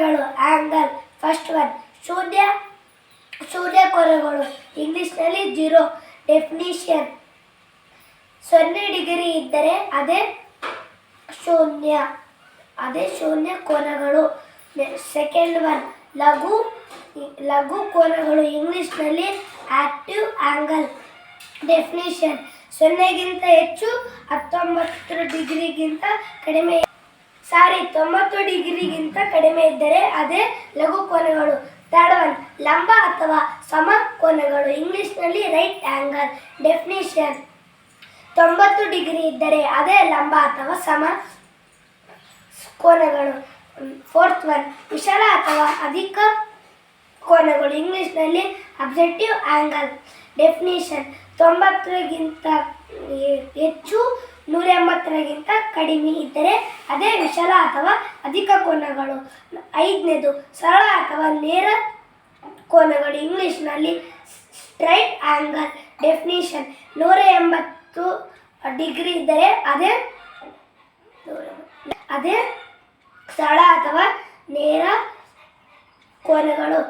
ಕೋನಗಳು angle. First one ಶೂನ್ಯ ಕೋನಗಳು ಇಂಗ್ಲಿಷ್ನಲ್ಲಿ 0. ಡೆಫಿನಿಷನ್ 0 ಡಿಗ್ರಿ ಇದ್ದರೆ ಅದೇ ಶೂನ್ಯ ಕೋನಗಳು. ಸೆಕೆಂಡ್ ಒನ್ ಲಘು ಕೋನಗಳು ಇಂಗ್ಲಿಷ್ನಲ್ಲಿ ಆಕ್ಟಿವ್ ಆಂಗಲ್. ಡೆಫಿನಿಷನ್ 0ಗಿಂತ ಹೆಚ್ಚು 90 ಡಿಗ್ರಿಗಿಂತ ಕಡಿಮೆ 90 ಡಿಗ್ರಿಗಿಂತ ಕಡಿಮೆ ಇದ್ದರೆ ಅದೇ ಲಘು ಕೋನಗಳು. ಥರ್ಡ್ ಒನ್ ಲಂಬ ಅಥವಾ ಸಮ ಕೋನಗಳು ಇಂಗ್ಲಿಷ್ನಲ್ಲಿ ರೈಟ್ ಆಂಗಲ್. ಡೆಫಿನಿಷನ್ 90 ಡಿಗ್ರಿ ಇದ್ದರೆ ಅದೇ ಲಂಬ ಅಥವಾ ಸಮ ಕೋನಗಳು. ಫೋರ್ತ್ ಒನ್ ವಿಶಾಲ ಅಥವಾ ಅಧಿಕ ಕೋನಗಳು ಇಂಗ್ಲಿಷ್ನಲ್ಲಿ ಅಬ್ಜೆಕ್ಟಿವ್ ಆಂಗಲ್. ಡೆಫಿನಿಷನ್ 90ಗಿಂತ ಹೆಚ್ಚು 180ಗಿಂತ ಕಡಿಮೆ ಇದ್ದರೆ ಅದೇ ವಿಶಾಲ ಅಥವಾ ಅಧಿಕ ಕೋನಗಳು. ಐದನೇದು ಸರಳ ಅಥವಾ ನೇರ ಕೋನಗಳು ಇಂಗ್ಲಿಷ್ನಲ್ಲಿ ಸ್ಟ್ರೈಟ್ ಆಂಗಲ್. ಡೆಫಿನಿಷನ್ 180 ಡಿಗ್ರಿ ಇದ್ದರೆ ಅದೇ ಸರಳ ಅಥವಾ ನೇರ ಕೋನಗಳು.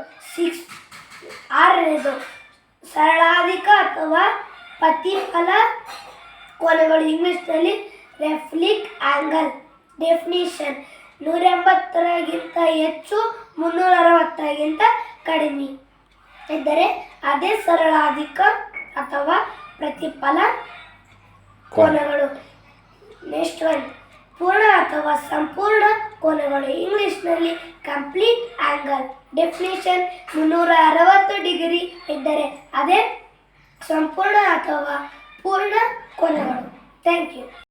ಆರನೇದು ಸರಳಾಧಿಕ ಅಥವಾ ಪ್ರತಿಫಲ ಕೋನಗಳು ಇಂಗ್ಲಿಷ್ನಲ್ಲಿ ರೆಫ್ಲಿಕ್ ಆಂಗಲ್. ಡೆಫಿನಿಷನ್ 180ಗಿಂತ ಹೆಚ್ಚು 360ಗಿಂತ ಕಡಿಮೆ ಇದ್ದರೆ ಅದೇ ಸರಳಾಧಿಕ ಅಥವಾ ಪ್ರತಿಫಲ ಕೋನಗಳು. ನೆಕ್ಸ್ಟ್ ಒನ್ ಪೂರ್ಣ ಅಥವಾ ಸಂಪೂರ್ಣ ಕೋನಗಳು ಇಂಗ್ಲಿಷ್ನಲ್ಲಿ ಕಂಪ್ಲೀಟ್ ಆಂಗಲ್. ಡೆಫಿನಿಷನ್ 360 ಡಿಗ್ರಿ ಇದ್ದರೆ ಅದೇ ಸಂಪೂರ್ಣ ಅಥವಾ ಪೂರ್ಣ ಕೋನಗಳು. Thank you.